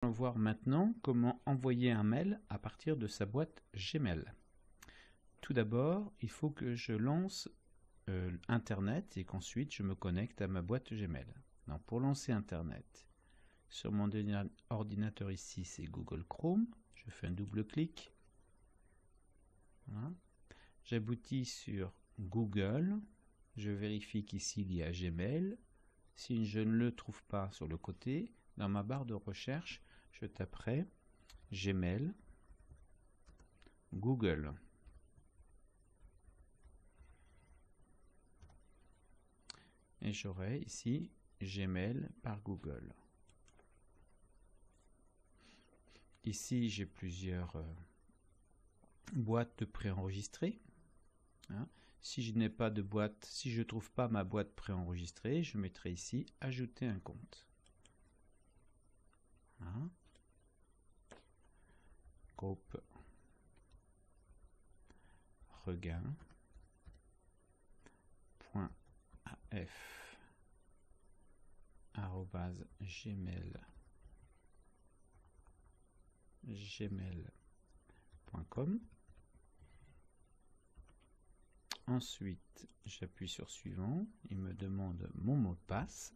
Allons voir maintenant comment envoyer un mail à partir de sa boîte Gmail. Tout d'abord, il faut que je lance Internet et qu'ensuite je me connecte à ma boîte Gmail. Donc pour lancer Internet, sur mon ordinateur ici, c'est Google Chrome. Je fais un double clic. Voilà. J'aboutis sur Google. Je vérifie qu'ici il y a Gmail. Si je ne le trouve pas sur le côté, dans ma barre de recherche, je taperai Gmail, Google. Et j'aurai ici Gmail par Google. Ici, j'ai plusieurs boîtes préenregistrées. Hein. Si je n'ai pas de boîte, si je ne trouve pas ma boîte préenregistrée, je mettrai ici ajouter un compte. Hein. Groupe regain.af@gmail.com. Ensuite, j'appuie sur suivant. Il me demande mon mot de passe.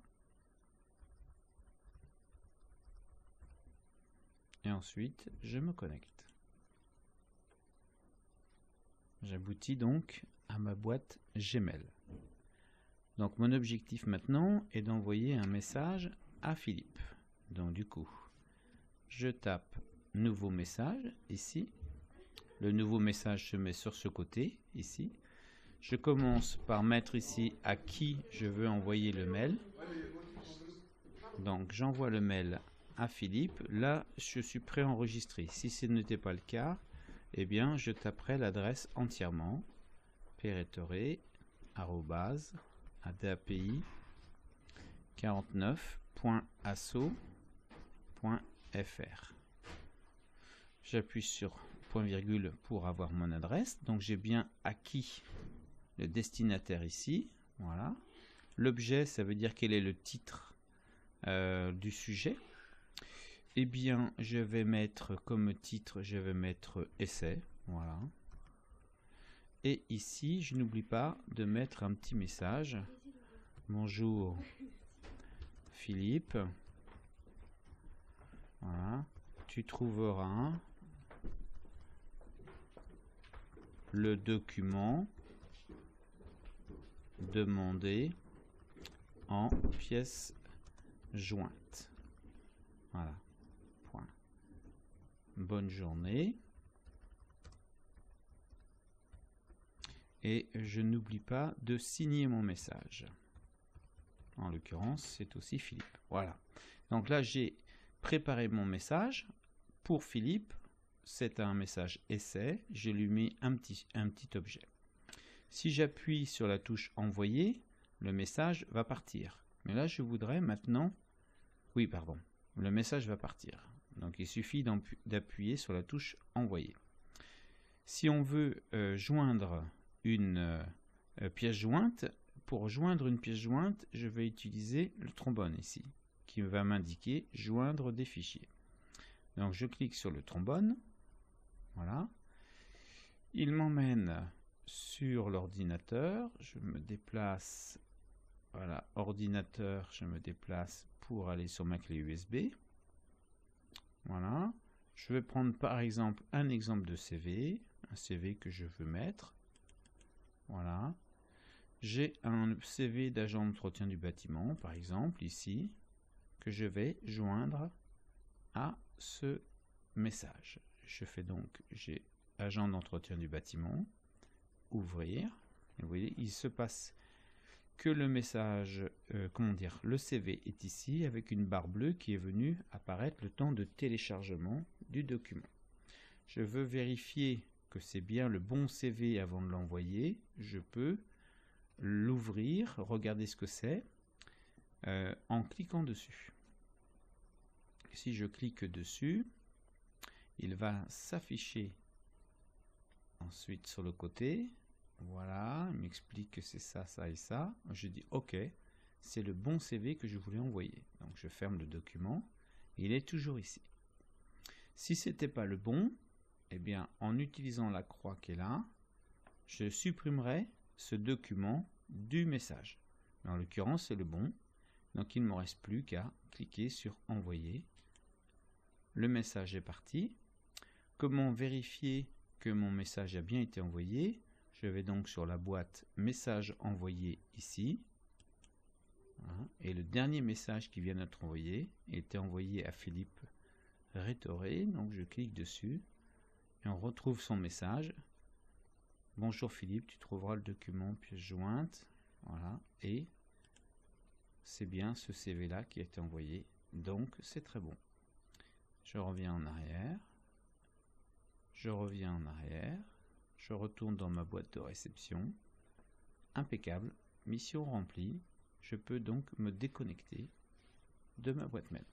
Et ensuite, je me connecte. J'aboutis donc à ma boîte Gmail. Donc mon objectif maintenant est d'envoyer un message à Philippe. Donc du coup, je tape nouveau message ici. Le nouveau message se met sur ce côté ici. Je commence par mettre ici à qui je veux envoyer le mail. Donc j'envoie le mail à Philippe. Là, je suis préenregistré. Si ce n'était pas le cas, eh bien, je taperai l'adresse entièrement. peretore@api49.asso.fr. J'appuie sur point virgule pour avoir mon adresse. Donc j'ai bien acquis le destinataire ici. Voilà. L'objet, ça veut dire quel est le titre du sujet. Eh bien, je vais mettre comme titre, je vais mettre essai. Voilà. Et ici, je n'oublie pas de mettre un petit message. Bonjour Philippe. Voilà. Tu trouveras le document demandé en pièce jointe. Voilà. Point. Bonne journée. Et je n'oublie pas de signer mon message. En l'occurrence, c'est aussi Philippe. Voilà. Donc là, j'ai préparé mon message pour Philippe. C'est un message essai. Je lui mets un petit objet. Si j'appuie sur la touche envoyer, le message va partir. Mais là, je voudrais maintenant... Oui, pardon. Le message va partir. Donc, il suffit d'appuyer sur la touche envoyer. Si on veut joindre une pièce jointe, pour joindre une pièce jointe, je vais utiliser le trombone ici, qui va m'indiquer joindre des fichiers. Donc je clique sur le trombone, voilà. Il m'emmène sur l'ordinateur, je me déplace, voilà, ordinateur, je me déplace pour aller sur ma clé USB. Voilà. Je vais prendre par exemple un exemple de CV, un CV que je veux mettre. Voilà. J'ai un CV d'agent d'entretien du bâtiment, par exemple, ici, que je vais joindre à ce message. Je fais donc, j'ai agent d'entretien du bâtiment, ouvrir. Et vous voyez, il se passe que le message, le CV est ici avec une barre bleue qui est venue apparaître le temps de téléchargement du document. Je veux vérifier que c'est bien le bon CV avant de l'envoyer. Je peux l'ouvrir, regarder ce que c'est en cliquant dessus. Si je clique dessus, il va s'afficher ensuite sur le côté. Voilà, il m'explique que c'est ça, ça et ça. Je dis OK, c'est le bon CV que je voulais envoyer. Donc je ferme le document. Il est toujours ici. Si ce n'était pas le bon, eh bien, en utilisant la croix qui est là, je supprimerai ce document du message. Mais en l'occurrence, c'est le bon. Donc, il ne me reste plus qu'à cliquer sur « Envoyer ». Le message est parti. Comment vérifier que mon message a bien été envoyé? Je vais donc sur la boîte « Message envoyé » ici. Voilà. Et le dernier message qui vient d'être envoyé était envoyé à Philippe Rétoré. Donc, je clique dessus et on retrouve son message. Bonjour Philippe, tu trouveras le document pièce jointe. Voilà. Et c'est bien ce CV là qui a été envoyé. Donc, c'est très bon. Je reviens en arrière. Je reviens en arrière. Je retourne dans ma boîte de réception. Impeccable. Mission remplie. Je peux donc me déconnecter de ma boîte mail.